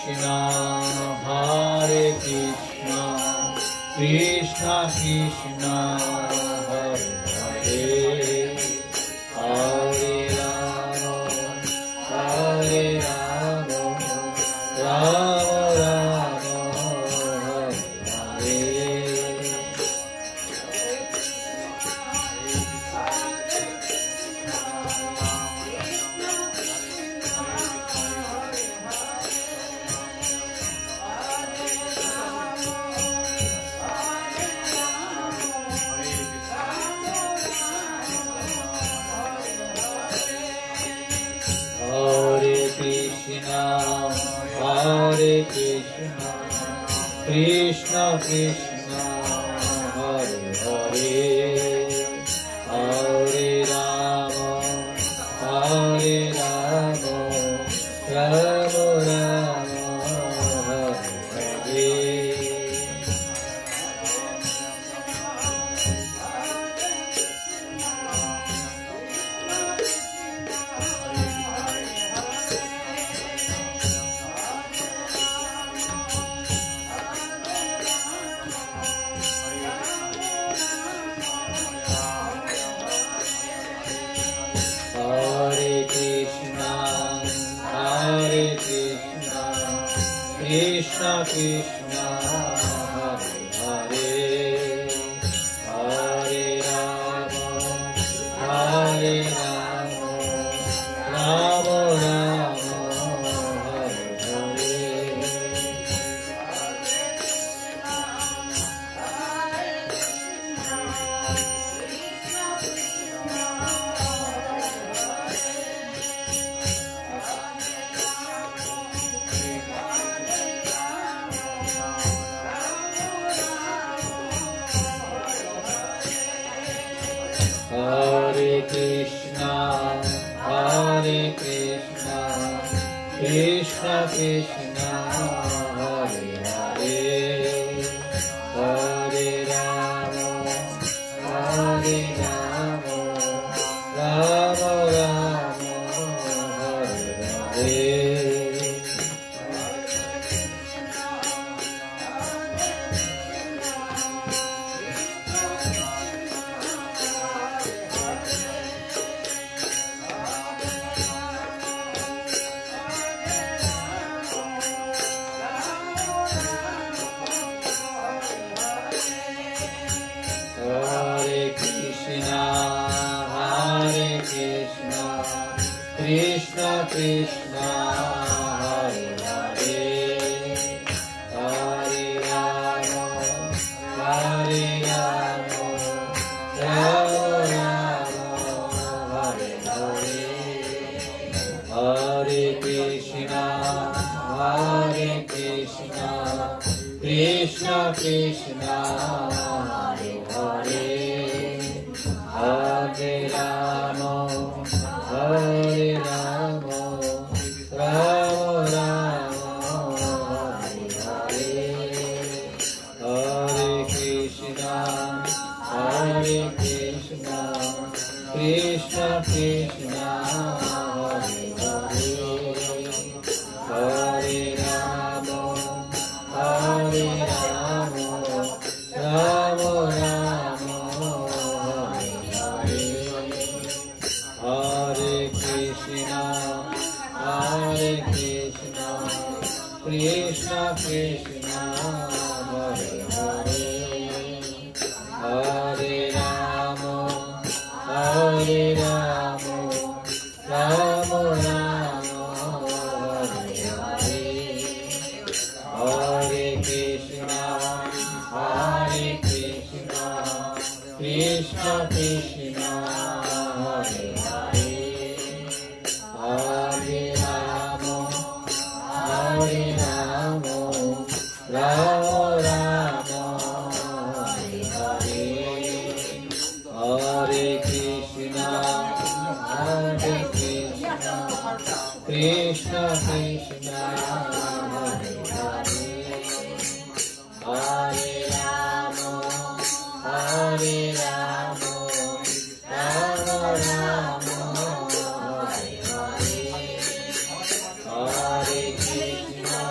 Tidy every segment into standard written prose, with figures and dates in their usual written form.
Krishna, Hare Krishna, Krishna Krishna, Hare Hare, Hare Rama, Hare Rama, Rama Rama, Hare Hare. Hare Krishna, Hare Krishna, Krishna Krishna, Hare Hare, Hare Rama, Hare Rama, Rama Rama, Hare Hare. Hare Krishna, Hare Krishna, Krishna Krishna, Hare Hare, Hare Rama, Hare Rama, Rama Rama, Hare Hare Krishna, Hare Krishna, Krishna Krishna, Hare Hare, Hare Rama, Hare Rama, Rama Rama, Hare Hare. Hare Krishna, Hare Krishna, Krishna Krishna, Hare Hare, Hare Rama, Hare Rama, Rama Rama, Hare Hare. Hare Krishna, Hare Krishna, Krishna Krishna, Hare Hare, Hare Rama, Hare Rama, Rama Rama, Hare Hare. Hare Krishna, Hare Krishna, Krishna Krishna, Hare Hare, Hare Rama, Hare Rama, Rama Rama, Hare Hare. Hare Krishna, Hare Krishna, Krishna Krishna, Hare Hare, Hare Rama, Hare Rama, Rama Rama, Hare Hare. Hare Krishna, Hare Krishna, Krishna Krishna, Hare Hare, Hare Rama, Hare Rama, Rama Rama, Hare Hare. Hare Krishna, Hare Krishna, Krishna Krishna, Hare Hare, Hare Rama, Hare Rama, Rama Rama, Hare Hare. Hare Krishna,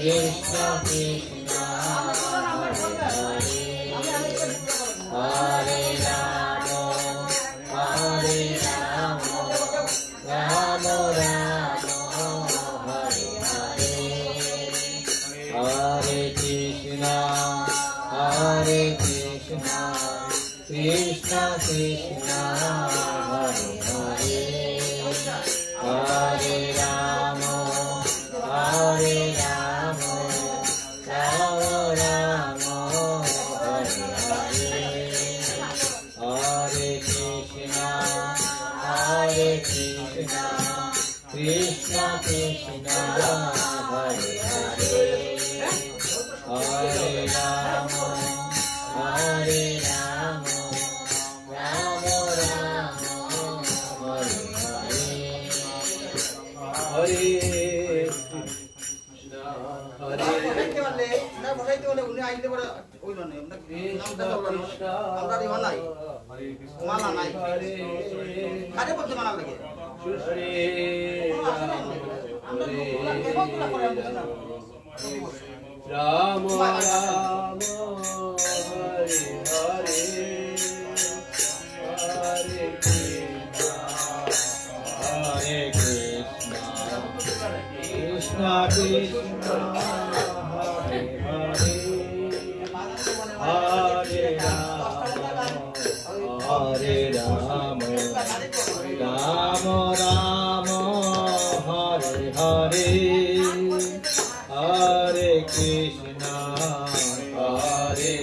Krishna Krishna Hare Ram Hare Ram Ram Ram Hare Hare Hare Krishna Krishna Krishna Hare Hare Hare Ram Ram Ram Hare Hare Hare Krishna Krishna Krishna Hare Hare Hare Ram Ram Ram Hare Hare Hare Krishna Hare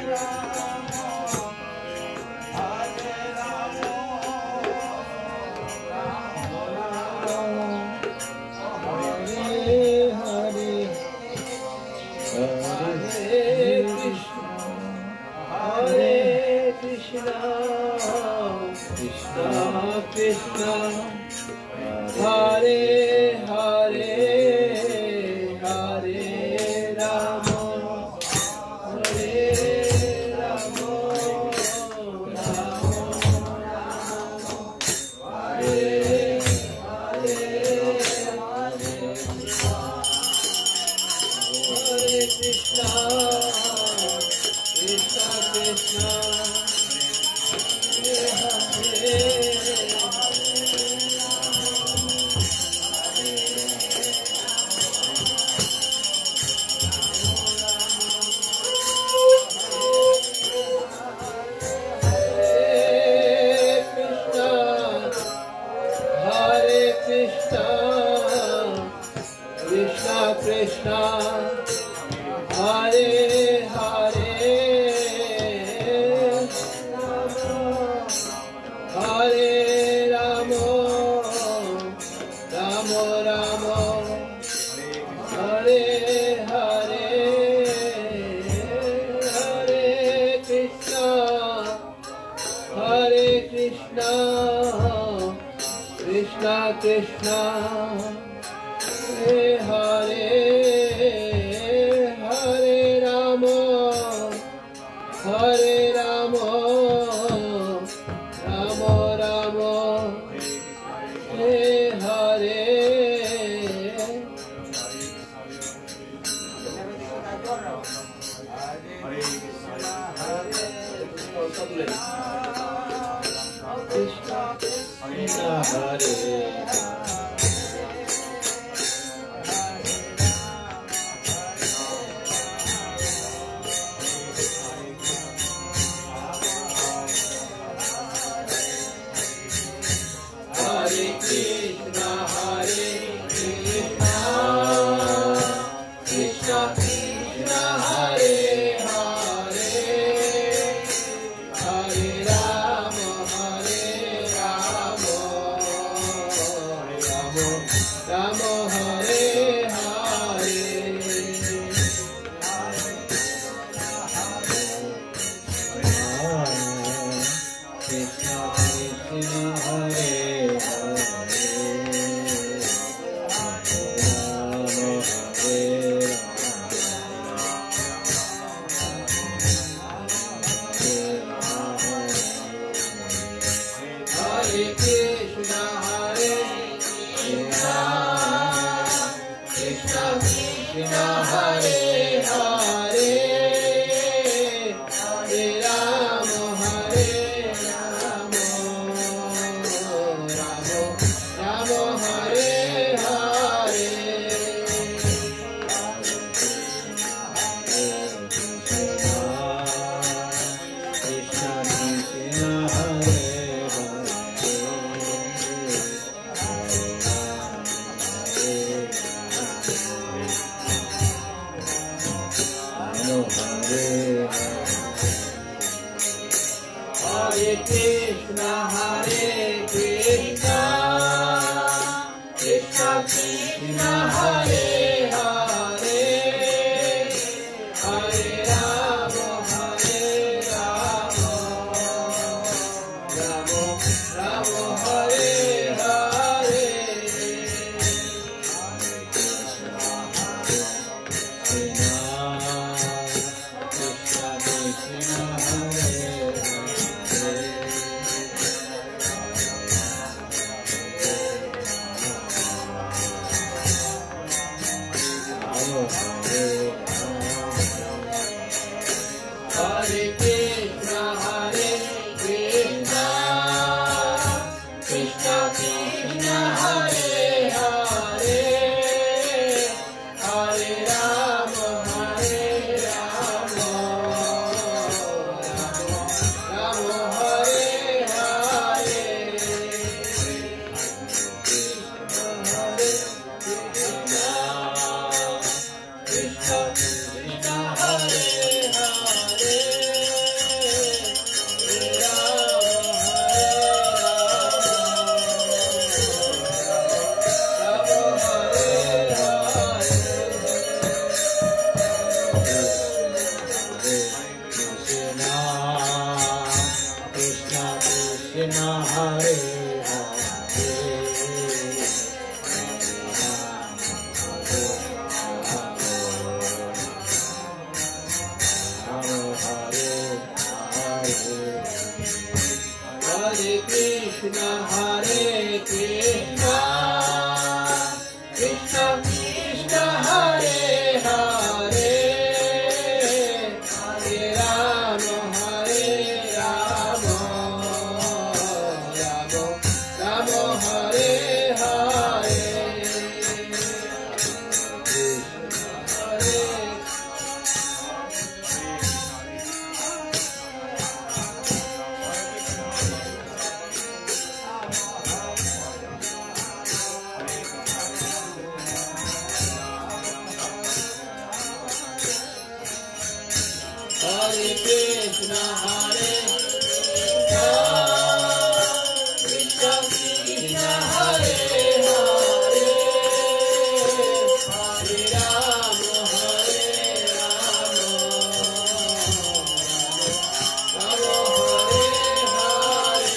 Ram Ram Hare Hare Hare Krishna Hare Krishna Krishna Krishna Hare Hare Hare Ram Ram Ram Hare Hare Hare Krishna Krishna Krishna Hare Hare Hare Ram Hare Rama Hare Rama, Rama Rama, Hare Hare. Krishna Hare Hare Krishna, Hare Krishna, Krishna Krishna, Hare Hare, Hare Rama, Hare Rama, Rama Rama, Hare Hare. Krishna Krishna Hare Hare Rama Hare Hare Krishna, Hare Krishna, Krishna Krishna, Hare Hare, Hare Rama, Hare Rama, Rama Rama, Hare Hare. Krishna Krishna Hare Hare Krishna, Hare Krishna, Krishna Krishna, Hare Hare, Hare Rama, Hare Rama, Rama Rama, Hare Hare. Hare Krishna, Hare Krishna, Krishna Krishna, Hare Hare, Hare Rama, Hare Rama, Rama Hare Hare. Krishna Krishna, Hare Hare, Krishna Hare Hare Krishna, Hare Krishna, Krishna Krishna, Hare Hare, Hare Rama, Hare Rama, Rama Rama, Hare Hare. Hare Krishna, Hare Krishna, Krishna Krishna, Hare Hare, Hare Rama, Hare Rama, Rama Hare Hare.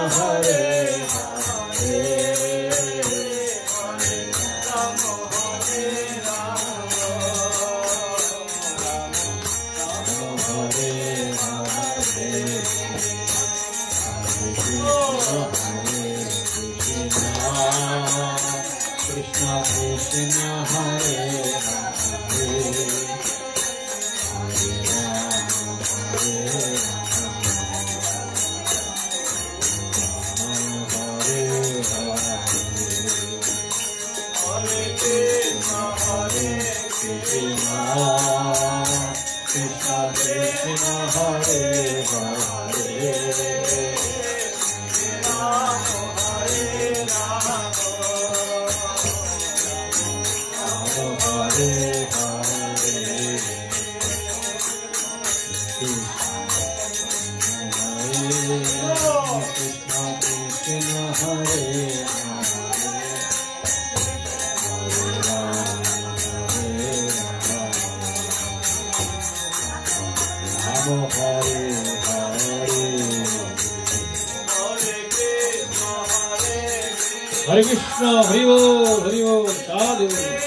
Hare Krishna Krishna Hare Hare Krishna, Hari Bol, Sadhu.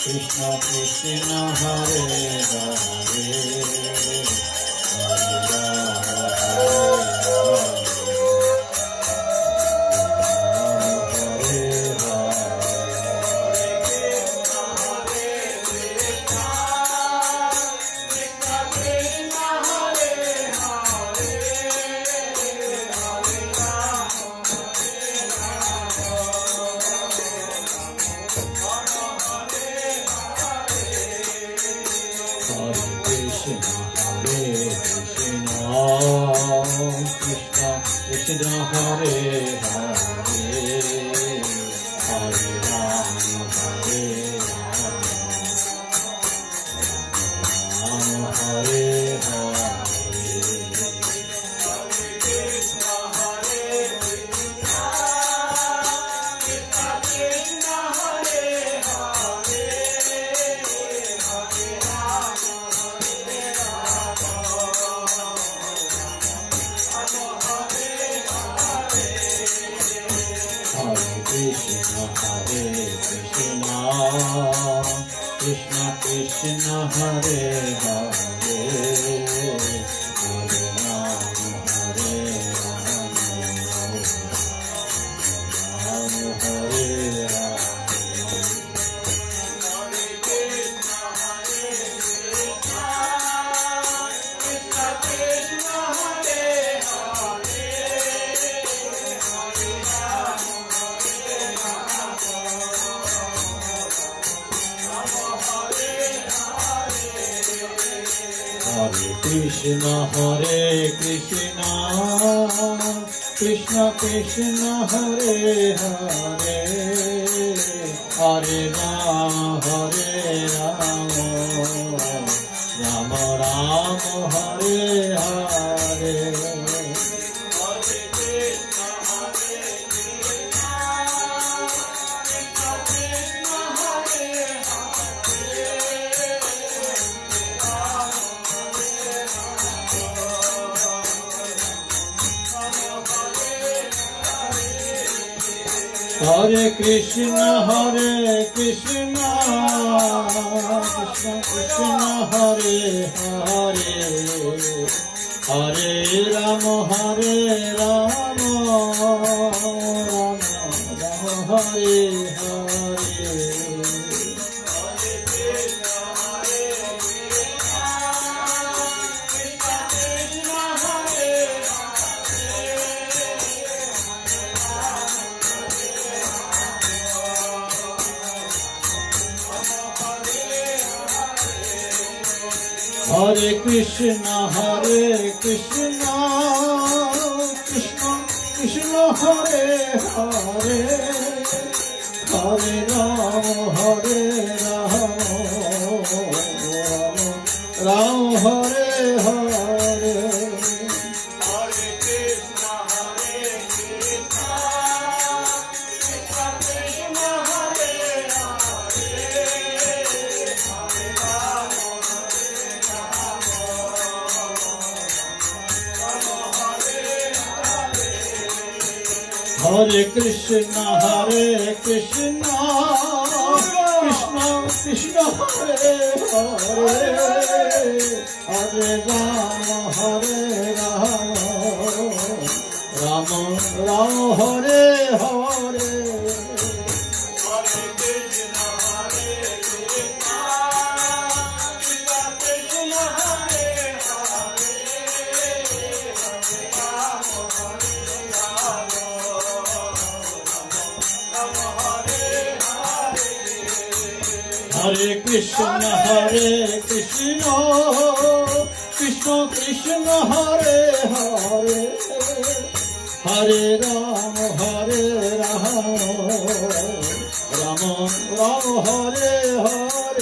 Krishna Krishna Hare Hare Hare Rama Hare Rama Hare Hare Krishna Krishna Hare Hare Hare Rama Hare Krishna Hare Hare Hare Rama Hare Rama Hare Hare Krishna Krishna Hare Hare Hare Rama Hare Rama Hare Hare Krishna Hare Krishna Krishna Krishna Hare Hare Hare Rama Rama Rama Hare Hare Hare Krishna Krishna Krishna Hare Hare Hare Rama Rama Rama Hare Hare Hare Krishna, Krishna Krishna Hare Hare, Hare Rama, Rama Hare Hare. Hare Krishna, Krishna Krishna Hare Hare, Hare Rama, Rama Rama Hare Hare. Hare Krishna, Krishna Krishna Hare Hare, Hare Rama, Rama Rama Hare Hare.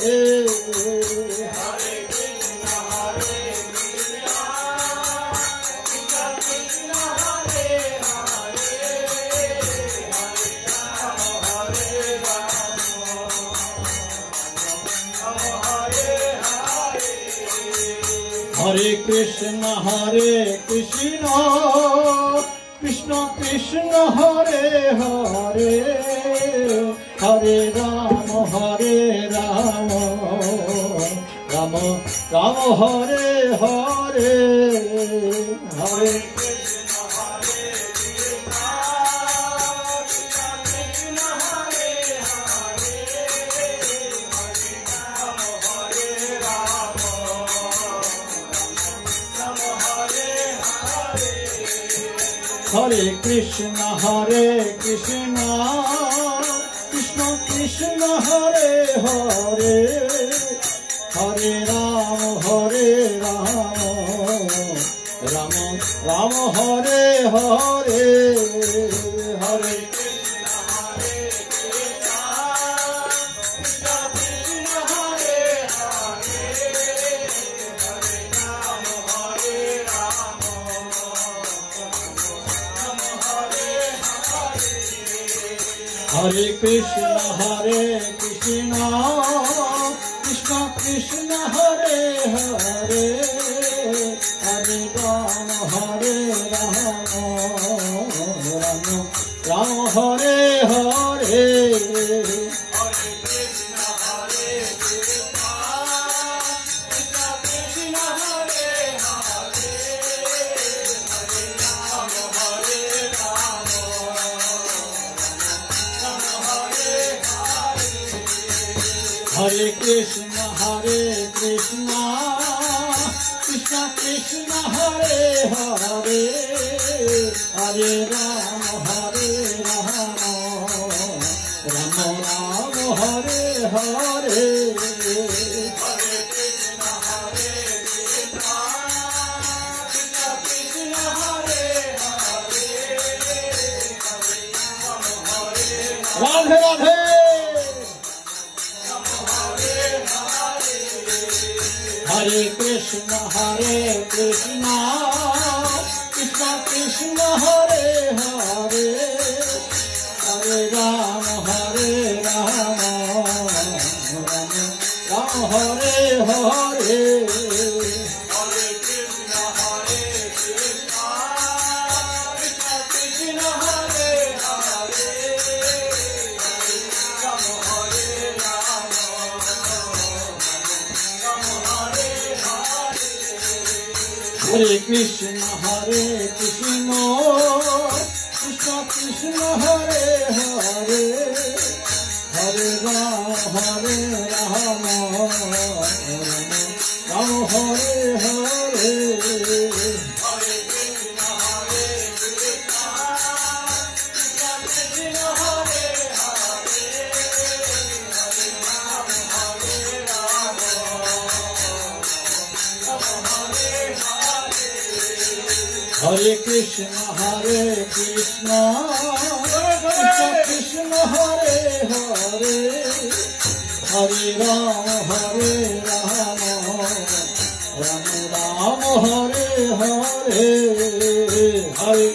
Hare Krishna, Krishna Krishna Hare Hare, Hare Rama, Rama Rama Hare Hare. Hare Hare Krishna, Krishna Krishna Hare Hare, Hare Rama, Rama Rama Hare Hare. Hare Hare Krishna, Krishna Krishna Hare Hare, Hare Rama, Rama Hare Hare. Hare Krishna, Krishna Krishna Hare Hare, Hare Rama, Rama Rama Hare Hare. Radhe Radhe. Hare Krishna, Krishna Krishna Hare Hare, Hare Rama, Rama Hare Hare. Hare Krishna, Krishna Krishna Hare Hare Hare Ram Ram Hare Hare Hare Krishna Krishna Hare Hare Hare Ram Ram Ram Hare Hare Hare Hare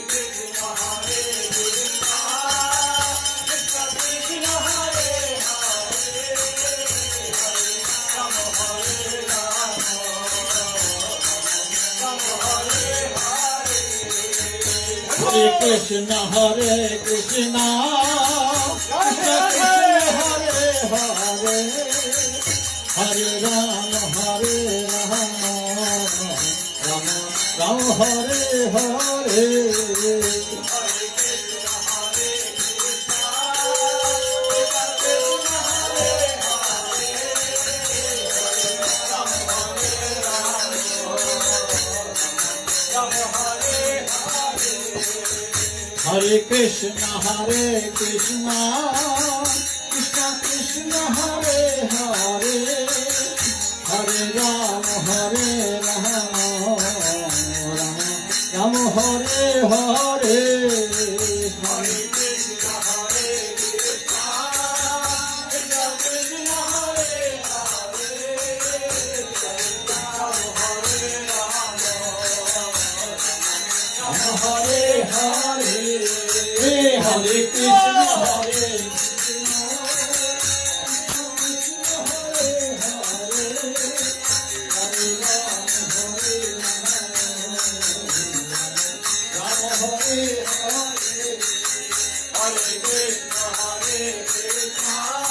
Krishna Hare Krishna Hare Hare Hare Ram Ram Hare Hare Hare Krishna Krishna Krishna Hare Hare Hare Ram Ram Hare Hare Hare Hare Hare Hare Krishna Hare Hare Krishna, Hare Krishna.